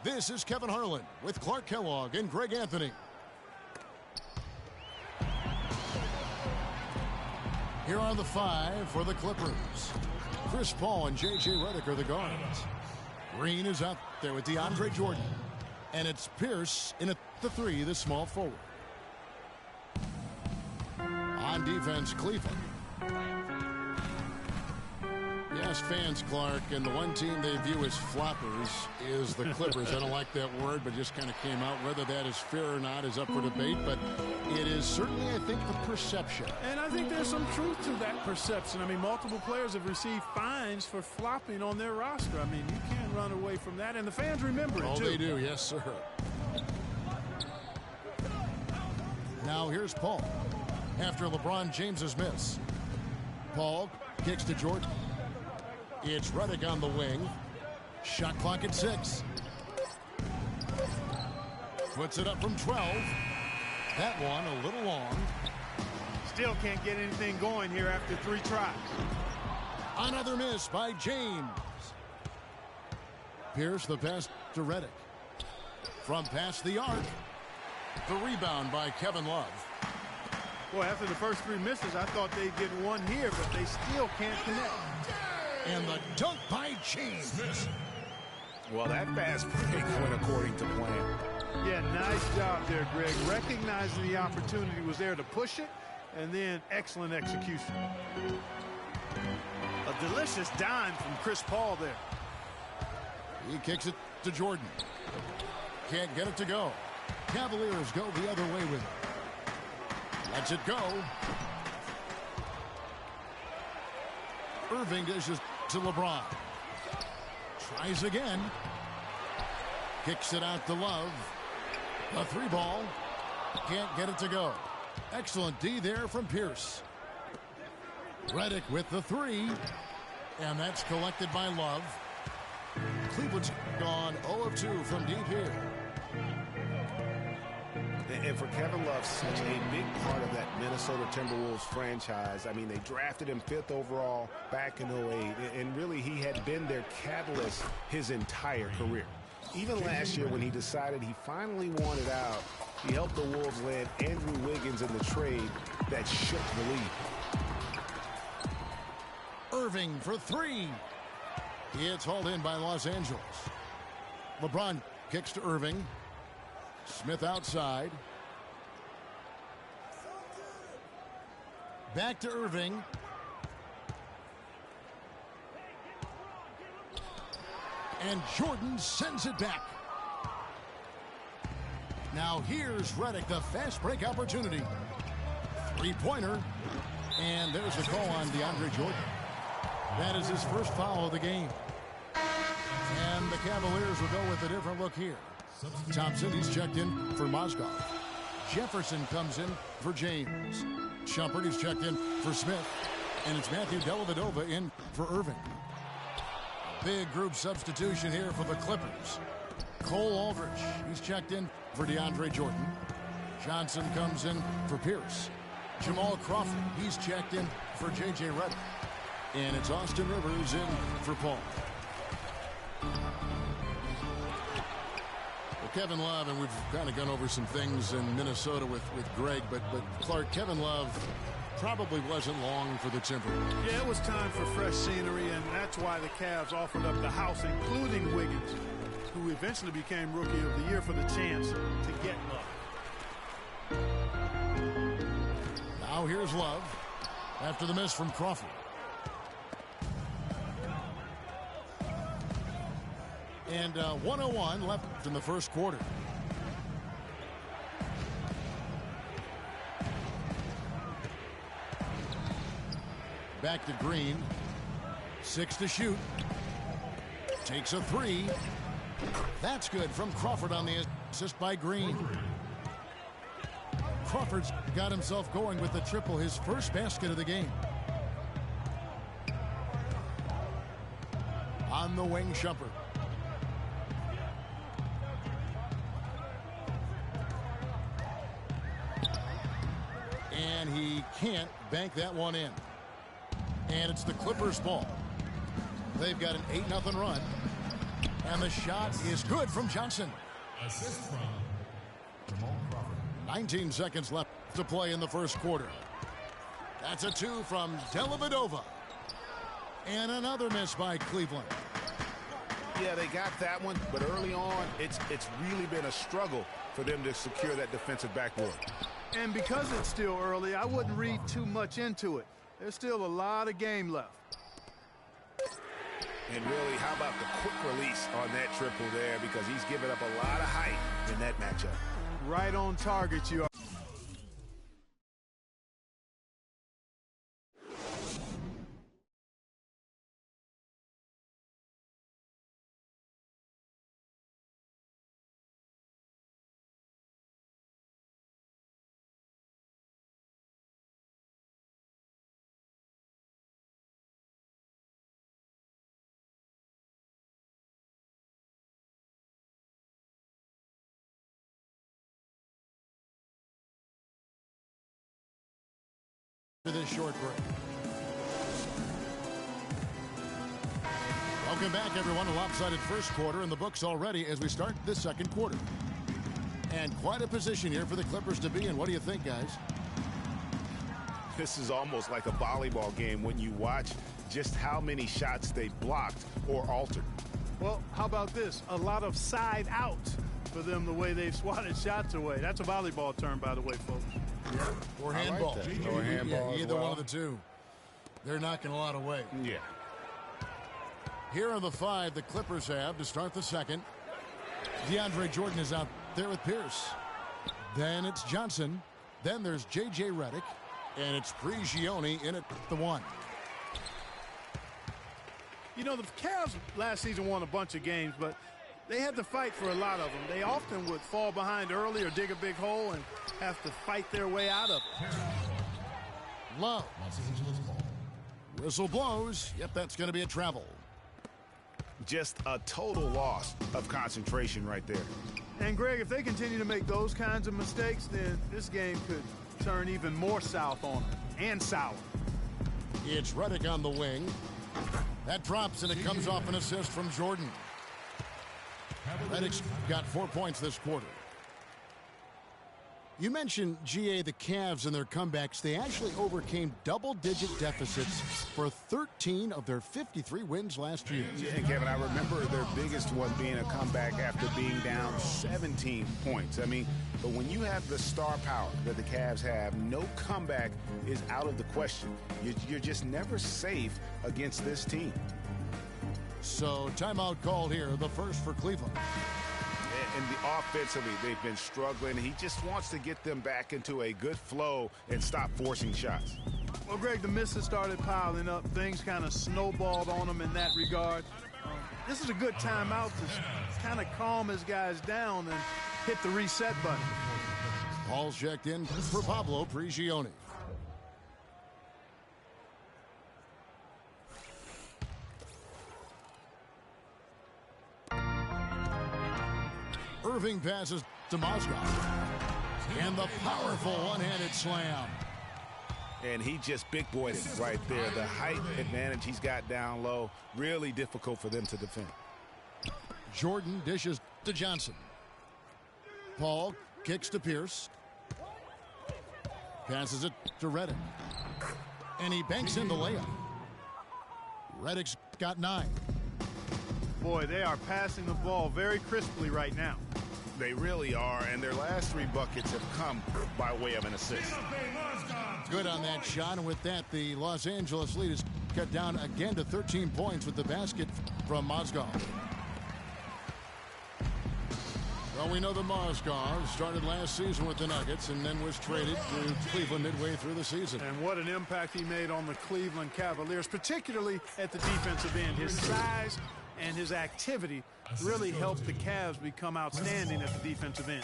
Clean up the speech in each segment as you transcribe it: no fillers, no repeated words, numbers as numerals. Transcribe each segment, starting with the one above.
This is Kevin Harlan with Clark Kellogg and Greg Anthony. Here are the 5 for the Clippers. Chris Paul and J.J. Redick are the guards. Green is out there with DeAndre Jordan. And it's Pierce in at the 3, the small forward. On defense, Cleveland. Yes, fans, Clark, and the one team they view as floppers is the Clippers. I don't like that word, but just kind of came out. Whether that is fair or not is up for debate, but it is certainly, I think, the perception. And I think there's some truth to that perception. I mean, multiple players have received fines for flopping on their roster. I mean, you can't run away from that, and the fans remember it, too. Oh, they do, yes, sir. Now here's Paul after LeBron James's miss. Paul kicks to Jordan. It's Redick on the wing. Shot clock at 6. Puts it up from 12. That one a little long. Still can't get anything going here after 3 tries. Another miss by James. Pierce the pass to Redick. From past the arc. The rebound by Kevin Love. Boy, after the first 3 misses, I thought they'd get one here, but they still can't connect. And the dunk by James. Well, that fast break went according to plan. Yeah, nice job there, Greg. Recognizing the opportunity was there to push it, and then excellent execution. A delicious dime from Chris Paul there. He kicks it to Jordan. Can't get it to go. Cavaliers go the other way with it. Lets it go. Irving dishes to LeBron. Tries again. Kicks it out to Love. A 3-ball. Can't get it to go. Excellent D there from Pierce. Redick with the 3. And that's collected by Love. Cleveland's gone 0 of 2 from deep here. And for Kevin Love, such a big part of that Minnesota Timberwolves franchise. I mean, they drafted him 5th overall back in 08, and really he had been their catalyst his entire career. Even last year when he decided he finally wanted out, he helped the Wolves land Andrew Wiggins in the trade that shook the league. Irving for 3. It's hauled in by Los Angeles. LeBron kicks to Irving. Smith outside. Back to Irving. And Jordan sends it back. Now here's Redick, the fast break opportunity. 3-pointer. And there's the call on DeAndre Jordan. That is his first foul of the game. And the Cavaliers will go with a different look here. Thompson, he's checked in for Mozgov. Jefferson comes in for James. Shumpert, he's checked in for Smith. And it's Matthew Dellavedova in for Irving. Big group substitution here for the Clippers. Cole Aldridge, he's checked in for DeAndre Jordan. Johnson comes in for Pierce. Jamal Crawford, he's checked in for J.J. Redick. And it's Austin Rivers in for Paul. Kevin Love, and we've kind of gone over some things in Minnesota with Greg, but Clark, Kevin Love probably wasn't long for the Timberwolves. Yeah, it was time for fresh scenery, and that's why the Cavs offered up the house, including Wiggins, who eventually became Rookie of the Year, for the chance to get Love. Now here's Love after the miss from Crawford. And 1:01 left in the first quarter. Back to Green. 6 to shoot. Takes a 3. That's good from Crawford on the assist by Green. Crawford's got himself going with the triple, his first basket of the game. On the wing, Shumpert. And he can't bank that one in. And it's the Clippers' ball. They've got an 8-0 run. And the shot is good from Johnson. Assist from Jamal Crawford. 19 seconds left to play in the first quarter. That's a 2 from Dellavedova. And another miss by Cleveland. Yeah, they got that one, but early on, it's really been a struggle for them to secure that defensive backboard. And because it's still early, I wouldn't read too much into it. There's still a lot of game left. And really, how about the quick release on that triple there, because he's given up a lot of height in that matchup. Right on target, you are. For this short break. Welcome back, everyone. A lopsided first quarter in the books already as we start this second quarter. And quite a position here for the Clippers to be in. What do you think, guys? This is almost like a volleyball game when you watch just how many shots they blocked or altered. Well, how about this? A lot of side out for them, the way they've swatted shots away. That's a volleyball term, by the way, folks. Or handball. Like or handball. Yeah, either one of the two. They're knocking a lot away. Yeah. Here are the 5 the Clippers have to start the second. DeAndre Jordan is out there with Pierce. Then it's Johnson. Then there's J.J. Redick. And it's Prigioni in at the 1. You know, the Cavs last season won a bunch of games, but they had to fight for a lot of them. They often would fall behind early or dig a big hole and have to fight their way out of it. Love. Los Angeles ball. Whistle blows. Yep, that's going to be a travel. Just a total loss of concentration right there. And, Greg, if they continue to make those kinds of mistakes, then this game could turn even more south on them, and sour. It's Redick on the wing. That drops, and it comes off an assist from Jordan. Redick's got 4 points this quarter. You mentioned, GA, the Cavs and their comebacks. They actually overcame double-digit deficits for 13 of their 53 wins last year. Yeah, and Kevin, I remember their biggest one being a comeback after being down 17 points. I mean, but when you have the star power that the Cavs have, no comeback is out of the question. You're just never safe against this team. So, timeout called here, the first for Cleveland. And offensively, they've been struggling. He just wants to get them back into a good flow and stop forcing shots. Well, Greg, the misses started piling up. Things kind of snowballed on them in that regard. This is a good timeout to kind of calm his guys down and hit the reset button. Paul's checked in for Pablo Prigioni. Irving passes to Mozgov. And the powerful one-handed slam. And he just big-boyed it right there. The height advantage he's got down low, really difficult for them to defend. Jordan dishes to Johnson. Paul kicks to Pierce. Passes it to Redick. And he banks in the layup. Redick's got 9. Boy, they are passing the ball very crisply right now. They really are, and their last 3 buckets have come by way of an assist. Good on that shot, and with that, the Los Angeles lead is cut down again to 13 points with the basket from Mozgov. Well, we know that Mozgov started last season with the Nuggets and then was traded to Cleveland midway through the season. And what an impact he made on the Cleveland Cavaliers, particularly at the defensive end. His size and his activity really helped the Cavs become outstanding at the defensive end.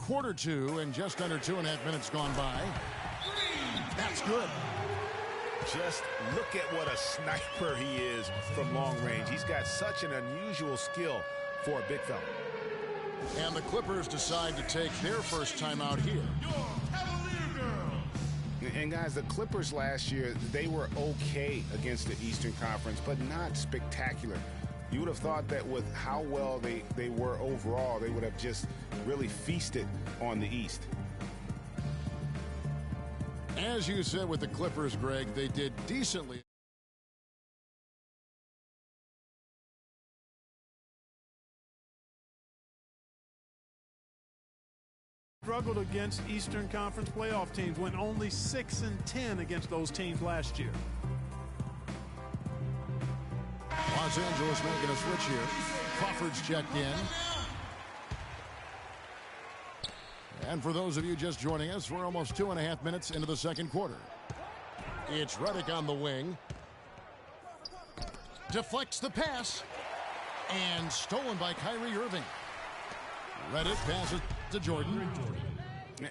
Quarter 2 and just under 2.5 minutes gone by. That's good. Just look at what a sniper he is from long range. He's got such an unusual skill for a big fella. And the Clippers decide to take their first time out here. And guys, the Clippers last year, they were okay against the Eastern Conference, but not spectacular. You would have thought that with how well they were overall, they would have just really feasted on the East. As you said with the Clippers, Greg, they did decently. Struggled against Eastern Conference playoff teams, went only 6-10 against those teams last year. Los Angeles making a switch here. Crawford's checked in. And for those of you just joining us, we're almost 2.5 minutes into the second quarter. It's Redick on the wing. Deflects the pass. And stolen by Kyrie Irving. Redick passes to Jordan.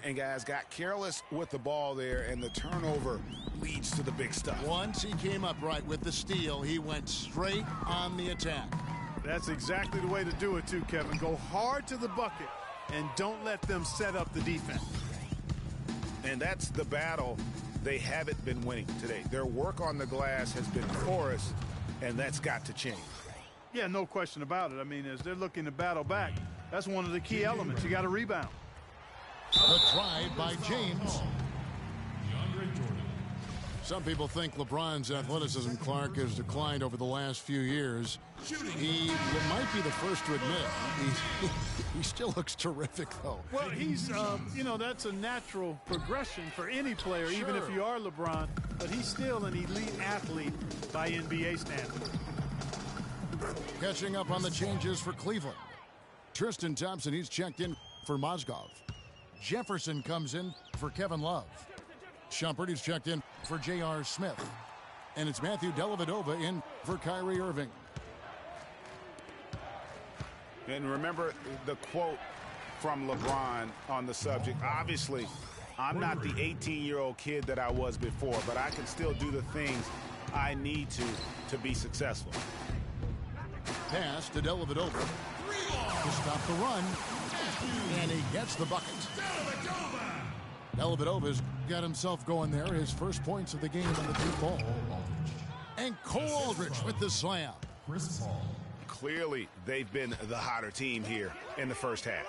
And guys got careless with the ball there, and the turnover leads to the big stuff. Once he came up right with the steal, he went straight on the attack. That's exactly the way to do it too, Kevin. Go hard to the bucket and don't let them set up the defense. And that's the battle they haven't been winning today. Their work on the glass has been porous, and that's got to change. Yeah, no question about it. I mean, as they're looking to battle back, that's one of the key elements. You got to rebound. The drive by James. Some people think LeBron's athleticism, Clark, has declined over the last few years. He might be the first to admit he still looks terrific, though. Well, he's, you know, that's a natural progression for any player, Sure. even if you are LeBron. But he's still an elite athlete by NBA standards. Catching up on the changes for Cleveland. Tristan Thompson, he's checked in for Mozgov. Jefferson comes in for Kevin Love. Shumpert, he's checked in for J.R. Smith. And it's Matthew Dellavedova in for Kyrie Irving. And remember the quote from LeBron on the subject. Obviously, I'm not the 18-year-old kid that I was before, but I can still do the things I need to be successful. Pass to Dellavedova to stop the run. And he gets the bucket. Dellavedova's got himself going there. His first points of the game on the deep ball. And Cole Aldrich with the slam. Clearly, they've been the hotter team here in the first half.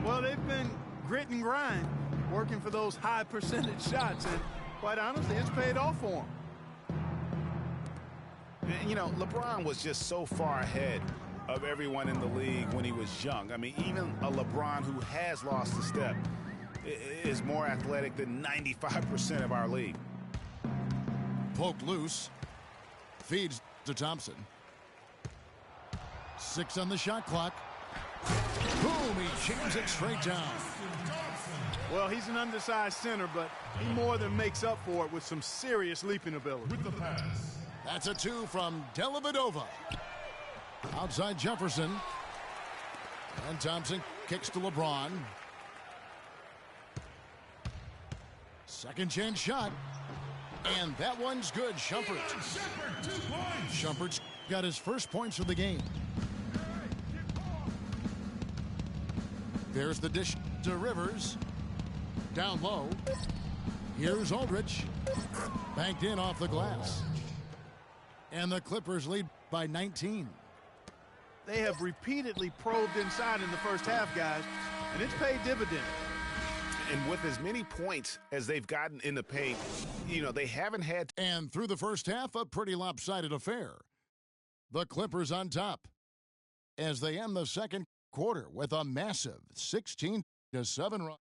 Well, they've been grit and grind, working for those high percentage shots, and quite honestly, it's paid off for them. You know, LeBron was just so far ahead of everyone in the league when he was young. I mean, even a LeBron who has lost a step is more athletic than 95% of our league. Poked loose. Feeds to Thompson. 6 on the shot clock. Boom, he jams it straight down. Well, he's an undersized center, but he more than makes up for it with some serious leaping ability. With the pass. That's a 2 from Dellavedova. Outside Jefferson. And Thompson kicks to LeBron. Second chance shot. And that one's good. Shumpert. 2 points. Shumpert's got his first points of the game. There's the dish to Rivers. Down low. Here's Aldrich. Banked in off the glass. And the Clippers lead by 19. They have repeatedly probed inside in the first half, guys, and it's paid dividends. And with as many points as they've gotten in the paint, you know, they haven't had. And through the first half, a pretty lopsided affair. The Clippers on top as they end the second quarter with a massive 16-7 run.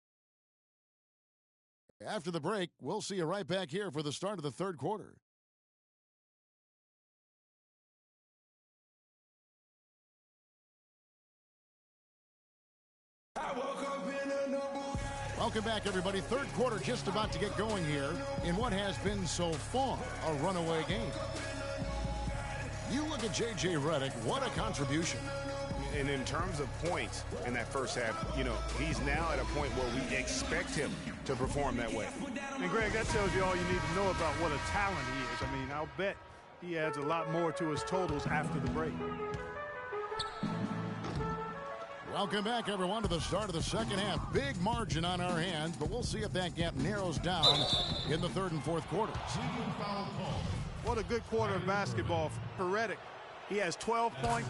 After the break, we'll see you right back here for the start of the third quarter. Welcome back, everybody. Third quarter just about to get going here in what has been so far a runaway game. You look at J.J. Redick, what a contribution. And in terms of points in that first half, you know, he's now at a point where we expect him to perform that way. And, Greg, that tells you all you need to know about what a talent he is. I mean, I'll bet he adds a lot more to his totals after the break. Welcome back, everyone, to the start of the second half. Big margin on our hands, but we'll see if that gap narrows down in the third and fourth quarters. What a good quarter of basketball for Redick. He has 12 points,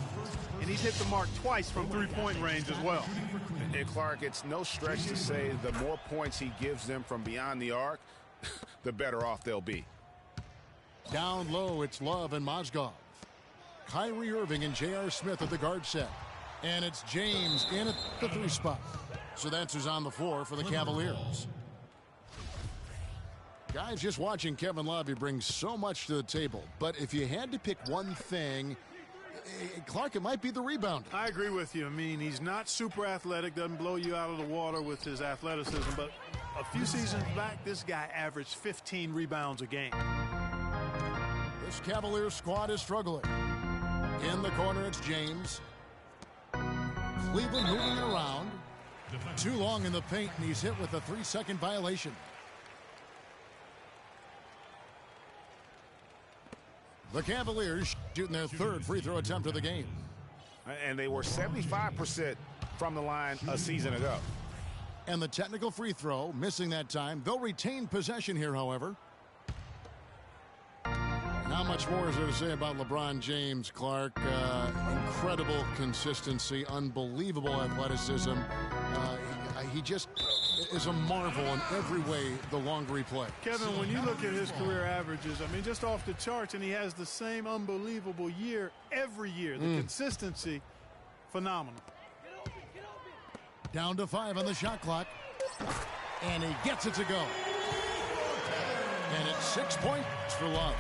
and he's hit the mark twice from three-point range as well. And Clark, it's no stretch to say the more points he gives them from beyond the arc, the better off they'll be. Down low, it's Love and Mozgov. Kyrie Irving and J.R. Smith at the guard set. And it's James in at the 3 spot. So that's who's on the floor for the Cavaliers. Guys, just watching Kevin Love, he brings so much to the table. But if you had to pick one thing, Clark, it might be the rebound. I agree with you. I mean, he's not super athletic, doesn't blow you out of the water with his athleticism. But a few seasons back, this guy averaged 15 rebounds a game. This Cavaliers squad is struggling. In the corner, it's James. Cleveland moving it around. Too long in the paint, and he's hit with a 3-second violation. The Cavaliers shooting their third free throw attempt of the game. And they were 75% from the line a season ago. And the technical free throw, missing that time. They'll retain possession here, however. Not much more is there to say about LeBron James, Clark. Incredible consistency, unbelievable athleticism. He just is a marvel in every way the longer he plays. Kevin, when you look at his career averages, I mean, just off the charts, and he has the same unbelievable year every year. The consistency, phenomenal. Down to 5 on the shot clock. And he gets it to go. And it's 6 points for Love.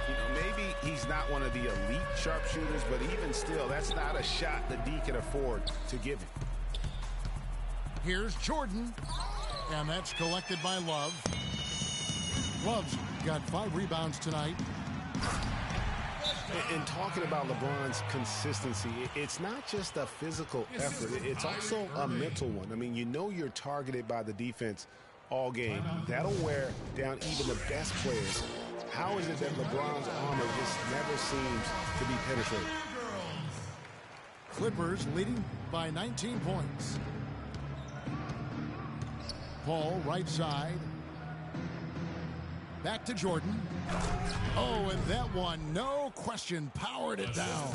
You know, maybe he's not one of the elite sharpshooters, but even still, that's not a shot that D can afford to give him. Here's Jordan, and that's collected by Love. Love's got 5 rebounds tonight. And talking about LeBron's consistency, it's not just a physical effort. It's also a mental one. I mean, you know you're targeted by the defense all game. That'll wear down even the best players. How is it that LeBron's armor just never seems to be penetrated? Clippers leading by 19 points. Paul, right side. Back to Jordan. Oh, and that one, no question, powered it down.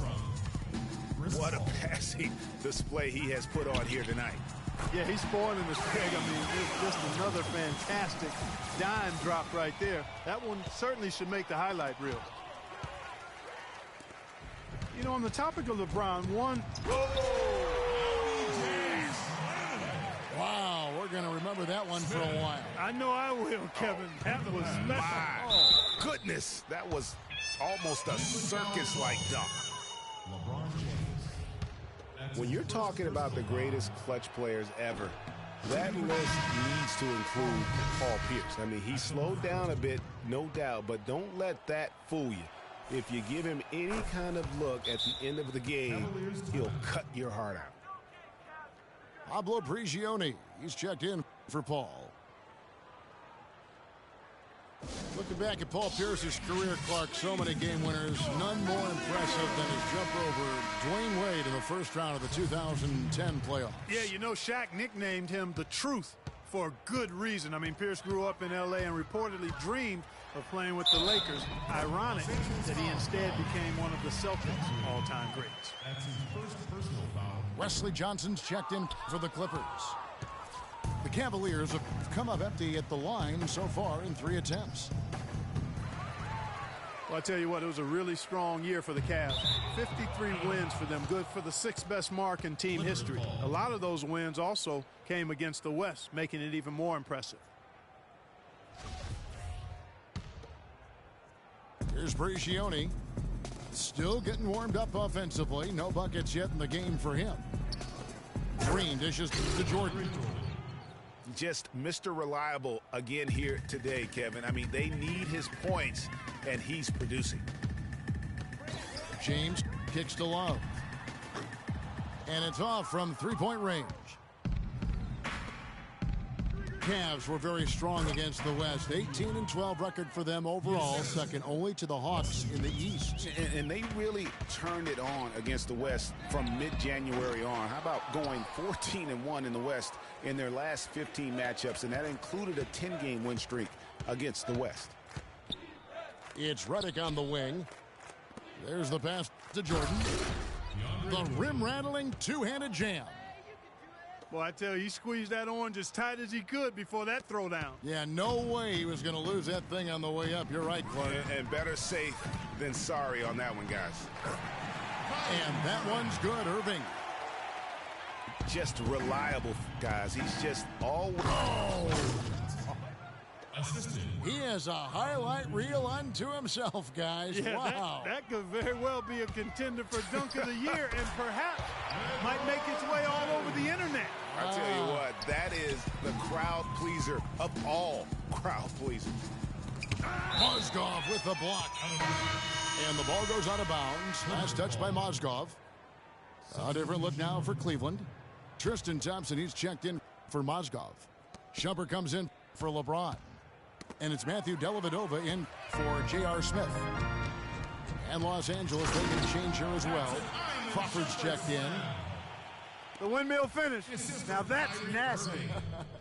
What a passing display he has put on here tonight. Yeah, he's spoiling the Craig. I mean, it's just another fantastic dime drop right there. That one certainly should make the highlight reel. You know, on the topic of LeBron, Wow, we're going to remember that one for a while. I know I will, Kevin. That was special. My goodness, that was almost a circus-like dunk. When you're talking about the greatest clutch players ever, that list needs to include Paul Pierce. I mean, he slowed down a bit, no doubt, but don't let that fool you. If you give him any kind of look at the end of the game, he'll cut your heart out. Pablo Prigioni, he's checked in for Paul. Looking back at Paul Pierce's career, Clark, so many game winners, none more impressive than his jump over Dwayne Wade in the first round of the 2010 playoffs. Yeah, you know, Shaq nicknamed him the Truth for good reason. I mean, Pierce grew up in L.A. and reportedly dreamed of playing with the Lakers. Ironic that he instead became one of the Celtics' all-time greats. That's his first personal foul. Wesley Johnson's checked in for the Clippers. The Cavaliers have come up empty at the line so far in 3 attempts. Well, I tell you what, it was a really strong year for the Cavs. 53 wins for them, good for the 6th best mark in team history. A lot of those wins also came against the West, making it even more impressive. Here's Prigioni. Still getting warmed up offensively. No buckets yet in the game for him. Green dishes to Jordan. Just Mr. Reliable again here today, Kevin. I mean, they need his points, and he's producing. James kicks to Love. And it's off from 3-point range. Cavs were very strong against the West. 18-12 record for them overall, second only to the Hawks in the East. And they really turned it on against the West from mid-January on. How about going 14-1 in the West in their last 15 matchups, and that included a 10-game win streak against the West. It's Redick on the wing. There's the pass to Jordan. The rim-rattling two-handed jam. Boy, I tell you, he squeezed that orange as tight as he could before that throwdown. Yeah, no way he was going to lose that thing on the way up. You're right, Clark. And better safe than sorry on that one, guys. And that one's good, Irving. Just reliable, guys. He's just always... He has a highlight reel unto himself, guys. Yeah, wow. that could very well be a contender for Dunk of the Year and perhaps might make its way all over the internet. I tell you what, that is the crowd pleaser of all crowd pleasers. Mozgov with the block. And the ball goes out of bounds. Last touch by Mozgov. A different look now for Cleveland. Tristan Thompson, he's checked in for Mozgov. Shumpert comes in for LeBron. And it's Matthew Dellavedova in for J.R. Smith. And Los Angeles making a change here as well. Crawford's checked in. The windmill finish. Now that's nasty.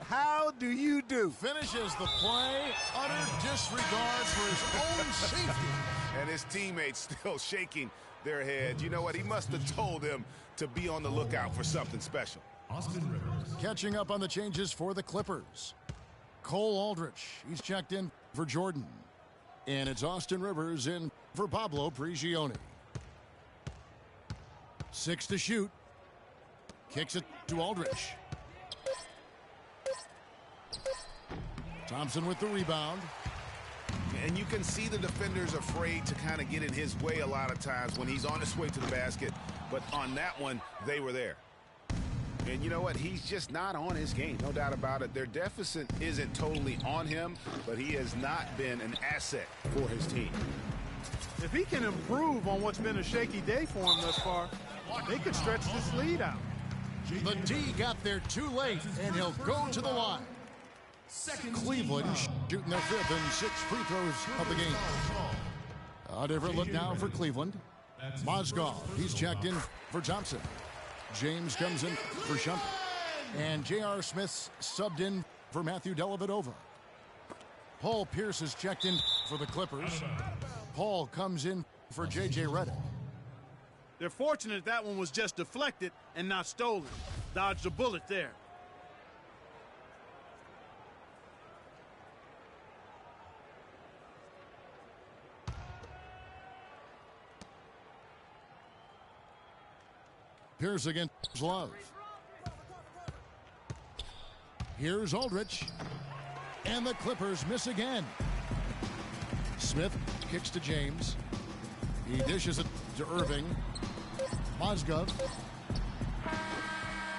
How do you do? Finishes the play. Utter disregard for his own safety. And his teammates still shaking their heads. You know what? He must have told them to be on the lookout for something special. Austin Rivers. Catching up on the changes for the Clippers. Cole Aldrich, he's checked in for Jordan. And it's Austin Rivers in for Pablo Prigioni. 6 to shoot. Kicks it to Aldrich. Thompson with the rebound. And you can see the defenders afraid to kind of get in his way a lot of times when he's on his way to the basket. But on that one, they were there. And you know what? He's just not on his game. No doubt about it. Their deficit isn't totally on him, but he has not been an asset for his team. If he can improve on what's been a shaky day for him thus far, they could stretch this lead out. The D got there too late, and he'll go to the line. Cleveland shooting their 5th and 6th free throws of the game. A different look now for Cleveland. Mozgov, he's checked in for Thompson. James comes in for Shumpert. And J.R. Smith's subbed in for Matthew Dellavedova. Paul Pierce is checked in for the Clippers. Paul comes in for J.J. Redick. They're fortunate that one was just deflected and not stolen. Dodged a bullet there. Pierce against Love. Here's Aldrich. And the Clippers miss again. Smith kicks to James. He dishes it to Irving. Mozgov.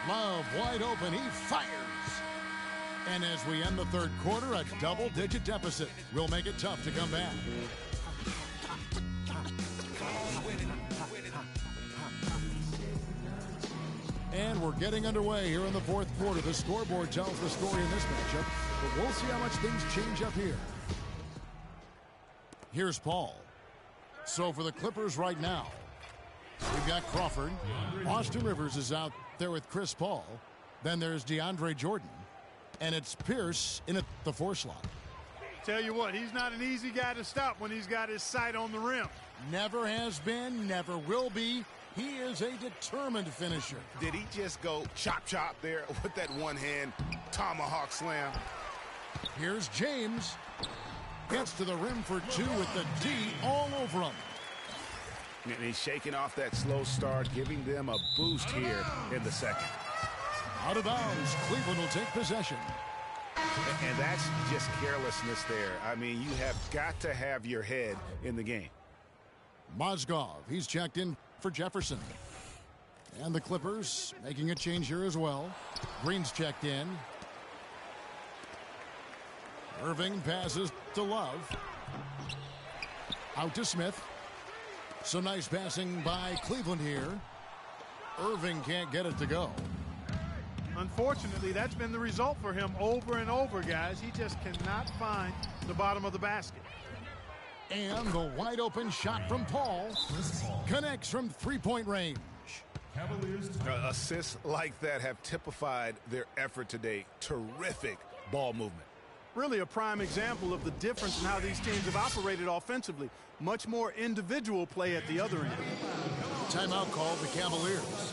Love wide open. He fires. And as we end the third quarter, a double-digit deficit will make it tough to come back. And we're getting underway here in the fourth quarter. The scoreboard tells the story in this matchup, but we'll see how much things change up here. Here's Paul. So for the Clippers right now, we've got Crawford. Austin Rivers is out there with Chris Paul. Then there's DeAndre Jordan. And it's Pierce in at the 4 slot. Tell you what, he's not an easy guy to stop when he's got his sight on the rim. Never has been, never will be. He is a determined finisher. Did he just go chop there with that one-hand tomahawk slam? Here's James. Gets to the rim for 2 with the D all over him. And he's shaking off that slow start, giving them a boost here in the second. Out of bounds. Cleveland will take possession. And that's just carelessness there. I mean, you have got to have your head in the game. Mozgov, he's checked in for Jefferson. And the Clippers making a change here as well. Green's checked in. Irving passes to Love. Out to Smith. Some nice passing by Cleveland here. Irving can't get it to go. Unfortunately, that's been the result for him over and over, guys. He just cannot find the bottom of the basket. And the wide open shot from Paul connects from three-point range. Assists like that have typified their effort today. Terrific ball movement. Really a prime example of the difference in how these teams have operated offensively. Much more individual play at the other end. Timeout called the Cavaliers.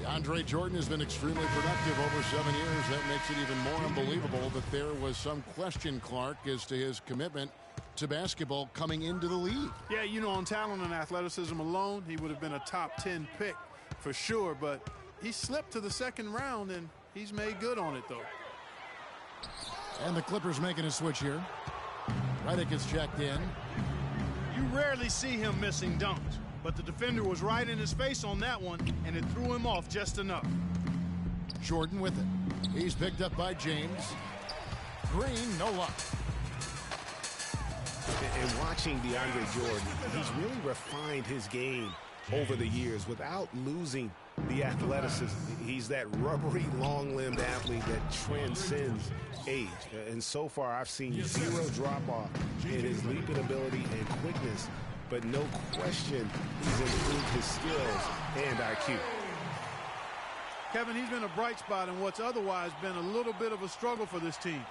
DeAndre Jordan has been extremely productive over 7 years. That makes it even more unbelievable that there was some question, Clark, as to his commitment to basketball coming into the league. Yeah, you know, on talent and athleticism alone, he would have been a top 10 pick for sure, but he slipped to the second round, and he's made good on it, though. And the Clippers making a switch here. Redick is checked in. You rarely see him missing dunks, but the defender was right in his face on that one, and it threw him off just enough. Jordan with it. He's picked up by James. Green, no luck. And watching DeAndre Jordan, he's really refined his game over the years without losing the athleticism. He's that rubbery, long-limbed athlete that transcends age. And so far, I've seen zero drop-off in his leaping ability and quickness. But no question, he's improved his skills and IQ. Kevin, he's been a bright spot in what's otherwise been a little bit of a struggle for this team.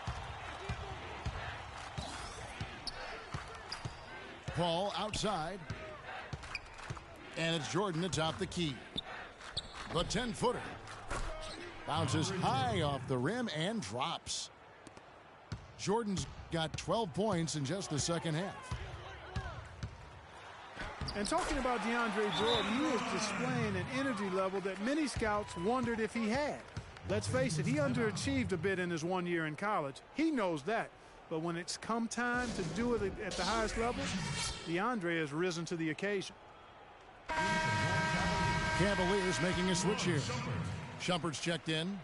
Paul outside. And it's Jordan atop the key. The 10-footer. Bounces high off the rim and drops. Jordan's got 12 points in just the second half. And talking about DeAndre Jordan, he is displaying an energy level that many scouts wondered if he had. Let's face it, he underachieved a bit in his 1 year in college. He knows that. But when it's come time to do it at the highest level, DeAndre has risen to the occasion. Cavaliers making a switch here. Shumpert's checked in.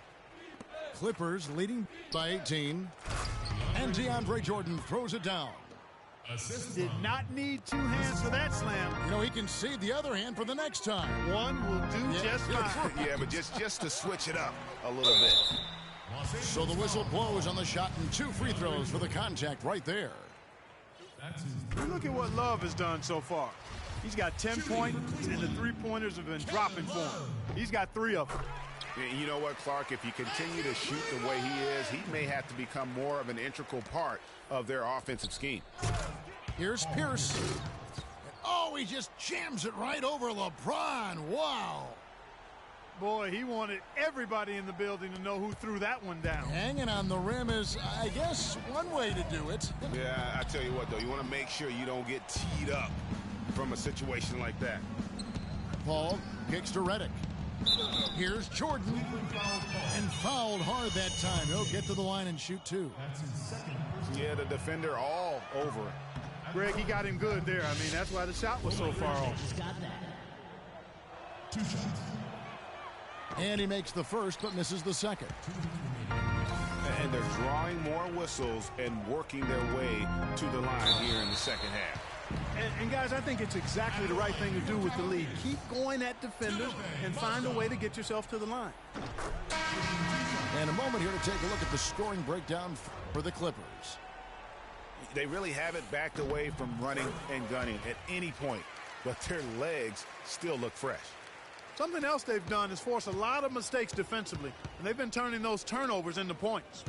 Clippers leading by 18. And DeAndre Jordan throws it down. Did not need two hands for that slam. You know, he can save the other hand for the next time. One will do just fine. Yeah, but just to switch it up a little bit. So the whistle blows on the shot and 2 free throws for the contact right there. Look at what Love has done so far. He's got 10 points, and the three-pointers have been dropping for him. He's got 3 of them. You know what, Clark? If you continue to shoot the way he is, he may have to become more of an integral part of their offensive scheme. Here's Pierce. And oh, he just jams it right over LeBron. Wow. Boy, he wanted everybody in the building to know who threw that one down. Hanging on the rim is, I guess, one way to do it. Yeah, I tell you what, though, you want to make sure you don't get teed up from a situation like that. Paul kicks to Redick. Here's Jordan. And fouled hard that time. He'll get to the line and shoot 2. Yeah, the defender all over it. Greg, he got him good there. I mean, that's why the shot was so far off. 2 shots. And he makes the first but misses the second. And they're drawing more whistles and working their way to the line here in the second half. And guys, I think it's exactly the right thing to do with the lead. Keep going at defenders and find a way to get yourself to the line. And a moment here to take a look at the scoring breakdown for the Clippers. They really haven't backed away from running and gunning at any point, but their legs still look fresh. Something else they've done is force a lot of mistakes defensively, and they've been turning those turnovers into points.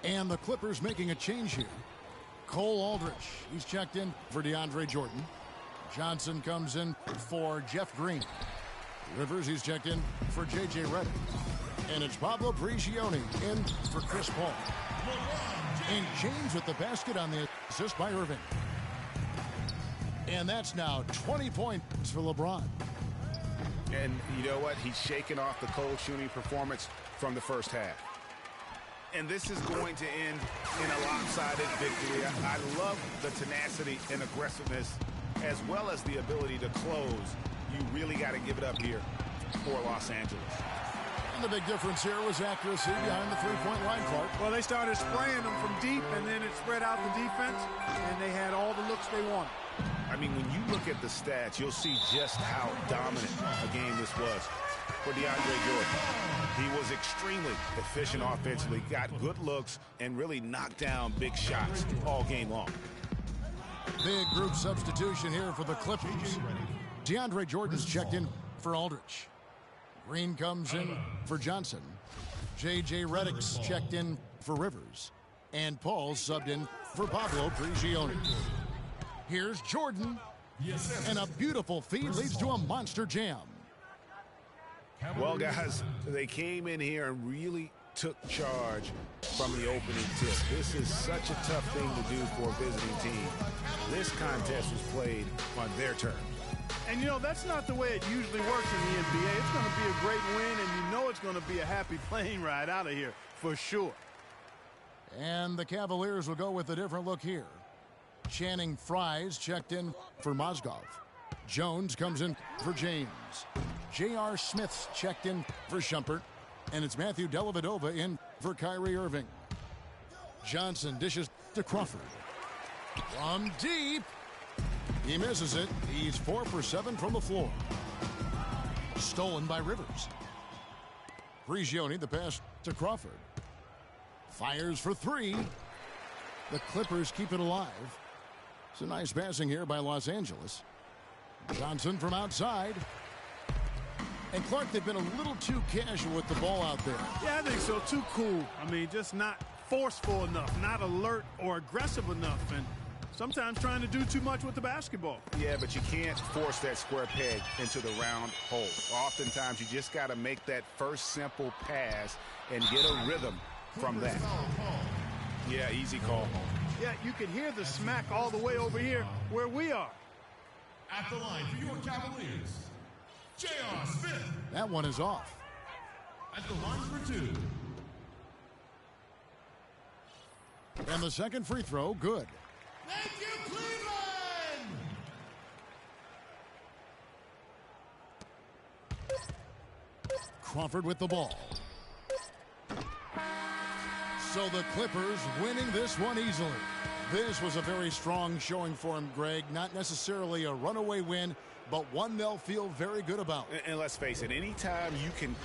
And the Clippers making a change here. Cole Aldrich, he's checked in for DeAndre Jordan. Johnson comes in for Jeff Green. Rivers, he's checked in for J.J. Redick. And it's Pablo Prigioni in for Chris Paul. And James with the basket on the assist by Irving. And that's now 20 points for LeBron. And you know what? He's shaking off the cold shooting performance from the first half. And this is going to end in a lopsided victory. I love the tenacity and aggressiveness as well as the ability to close. You really got to give it up here for Los Angeles. And the big difference here was accuracy behind the three-point line, Clark. Well, they started spraying them from deep, and then it spread out the defense, and they had all the looks they wanted. I mean, when you look at the stats, you'll see just how dominant a game this was. for DeAndre Jordan. He was extremely efficient offensively, got good looks, and really knocked down big shots all game long. Big group substitution here for the Clippers. DeAndre Jordan's checked in for Aldridge. Green comes in for Johnson. J.J. Redick's checked in for Rivers. And Paul subbed in for Pablo Prigioni. Here's Jordan. And a beautiful feed leads to a monster jam. Well, guys, they came in here and really took charge from the opening tip. This is such a tough thing to do for a visiting team. This contest was played on their terms. And, you know, that's not the way it usually works in the NBA. It's going to be a great win, and you know it's going to be a happy plane ride out of here for sure. And the Cavaliers will go with a different look here. Channing Frye's checked in for Mozgov. Jones comes in for James. J.R. Smith's checked in for Shumpert. And it's Matthew Dellavedova in for Kyrie Irving. Johnson dishes to Crawford. From deep. He misses it. He's 4 for 7 from the floor. Stolen by Rivers. Prigioni, the pass to Crawford. Fires for 3. The Clippers keep it alive. It's a nice passing here by Los Angeles. Johnson from outside. And Clark, they've been a little too casual with the ball out there. Yeah, I think so. Too cool. I mean, just not forceful enough, not alert or aggressive enough, and sometimes trying to do too much with the basketball. Yeah, but you can't force that square peg into the round hole. Oftentimes, you just got to make that first simple pass and get a rhythm from that. Yeah, easy call. Yeah, you can hear the smack all the way over here where we are. At the line for your Cavaliers, J.R. Smith. That one is off. At the line for 2. And the second free throw, good. Thank you, Cleveland! Crawford with the ball. So the Clippers winning this one easily. This was a very strong showing for him, Greg. Not necessarily a runaway win, but one they'll feel very good about. And let's face it, anytime you can